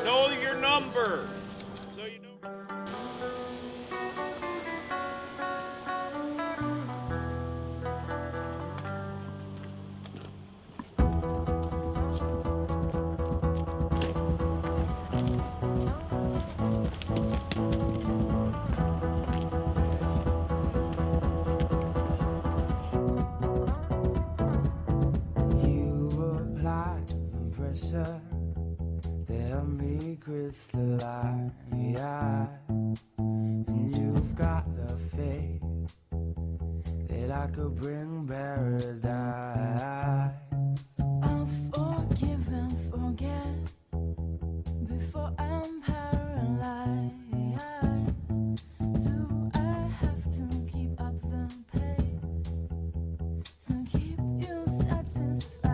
Know your number. So you know. Pressure, tell me crystalline, and you've got the faith that I could bring paradise. I'll forgive and forget before I'm paralyzed. Do I have to keep up the pace to keep you satisfied?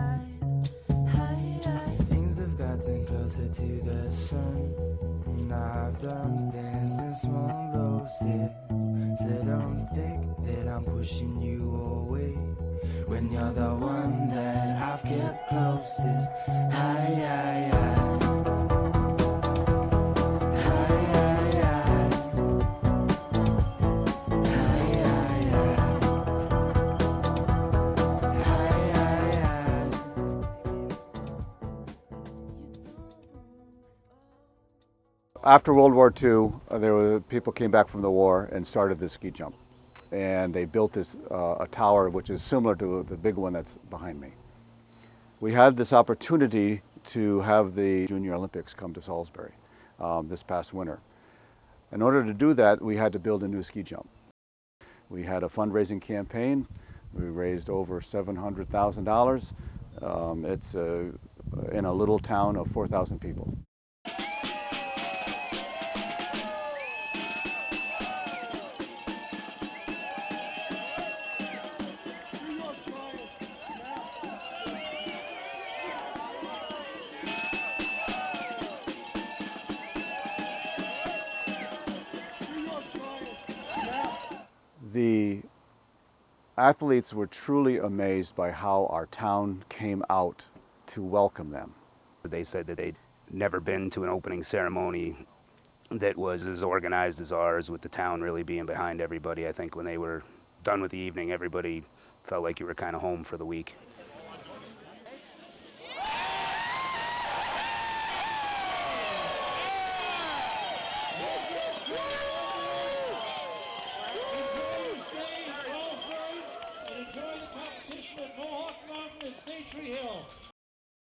Things have gotten closer to the sun, and I've done things in small doses. So don't think that I'm pushing you away when you're the one that I've kept closest. After World War II, people came back from the war and started this ski jump. And they built this a tower which is similar to the big one that's behind me. We had this opportunity to have the Junior Olympics come to Salisbury this past winter. In order to do that, we had to build a new ski jump. We had a fundraising campaign. We raised over $700,000. It's in a little town of 4,000 people. The athletes were truly amazed by how our town came out to welcome them. They said that they'd never been to an opening ceremony that was as organized as ours, with the town really being behind everybody. I think when they were done with the evening, everybody felt like you were kind of home for the week.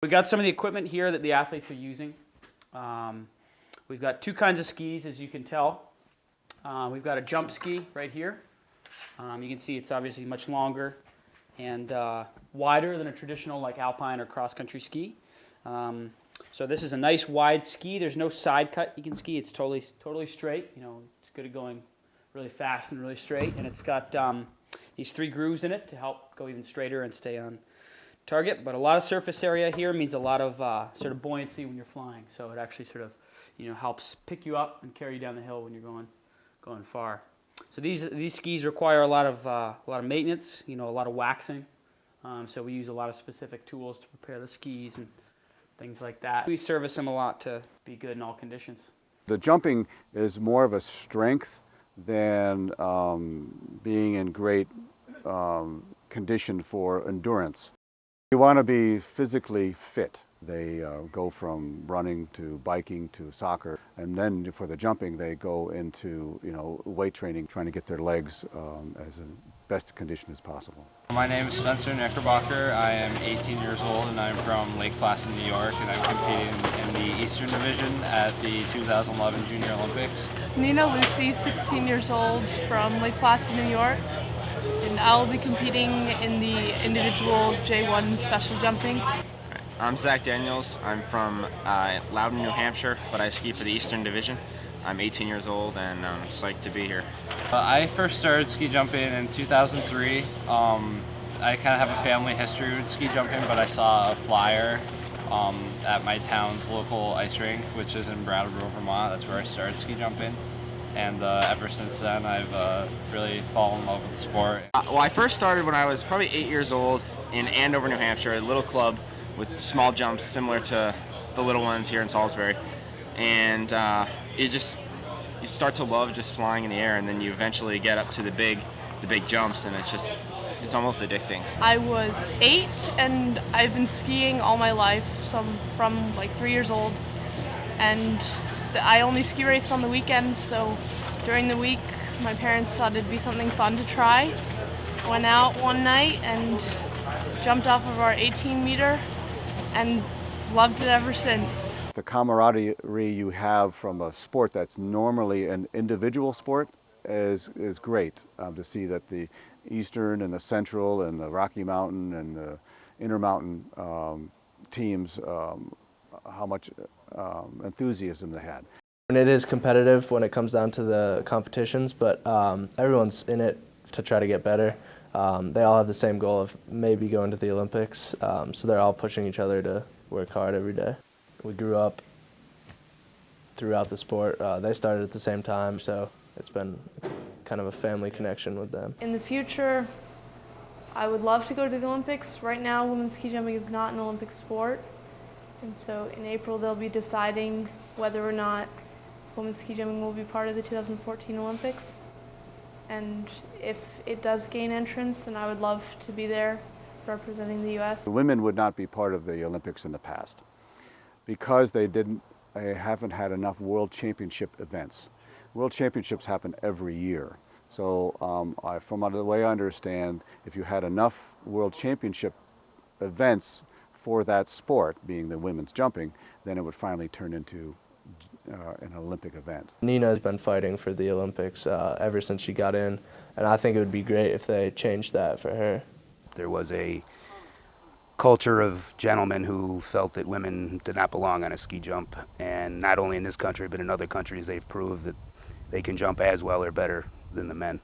We got some of the equipment here that the athletes are using. We've got two kinds of skis, as you can tell. We've got a jump ski right here. You can see it's obviously much longer and wider than a traditional like alpine or cross-country ski. So this is a nice wide ski. There's no side cut you can ski. It's totally straight. You know, it's good at going really fast and really straight. And it's got these 3 grooves in it to help go even straighter and stay on target. But a lot of surface area here means a lot of sort of buoyancy when you're flying. So it actually sort of, you know, helps pick you up and carry you down the hill when you're going far. So these skis require a lot of maintenance. You know, a lot of waxing. So we use a lot of specific tools to prepare the skis and things like that. We service them a lot to be good in all conditions. The jumping is more of a strength than being in great condition for endurance. You want to be physically fit. They go from running to biking to soccer, and then for the jumping they go into, you know, weight training, trying to get their legs as in best condition as possible. My name is Spencer Knickerbocker. I am 18 years old and I'm from Lake Placid, New York, and I'm competing in the Eastern Division at the 2011 Junior Olympics. Nina Lucy, 16 years old, from Lake Placid, New York, and I'll be competing in the individual J1 special jumping. I'm Zach Daniels. I'm from Loudon, New Hampshire, but I ski for the Eastern Division. I'm 18 years old and I'm psyched to be here. I first started ski jumping in 2003. I kind of have a family history with ski jumping, but I saw a flyer at my town's local ice rink, which is in Brattleboro, Vermont. That's where I started ski jumping. And ever since then, I've really fallen in love with the sport. Well, I first started when I was probably 8 years old in Andover, New Hampshire, a little club with small jumps similar to the little ones here in Salisbury, and you start to love just flying in the air, and then you eventually get up to the big jumps, and it's almost addicting. I was 8 and I've been skiing all my life, from like 3 years old, and I only ski race on the weekends, so during the week my parents thought it'd be something fun to try. Went out one night and jumped off of our 18-meter and loved it ever since. The camaraderie you have from a sport that's normally an individual sport is great. To see that the Eastern and the Central and the Rocky Mountain and the Intermountain teams, how much enthusiasm they had. And it is competitive when it comes down to the competitions, but everyone's in it to try to get better. They all have the same goal of maybe going to the Olympics, so they're all pushing each other to work hard every day. We grew up throughout the sport. They started at the same time, so it's kind of a family connection with them. In the future, I would love to go to the Olympics. Right now, women's ski jumping is not an Olympic sport, and so in April they'll be deciding whether or not women's ski jumping will be part of the 2014 Olympics. And if it does gain entrance, then I would love to be there representing the U.S. The women would not be part of the Olympics in the past because they haven't had enough World Championship events. World Championships happen every year. So from the way I understand, if you had enough World Championship events for that sport, being the women's jumping, then it would finally turn into an Olympic event. Nina's been fighting for the Olympics ever since she got in, and I think it would be great if they changed that for her. There was a culture of gentlemen who felt that women did not belong on a ski jump, and not only in this country but in other countries they've proved that they can jump as well or better than the men.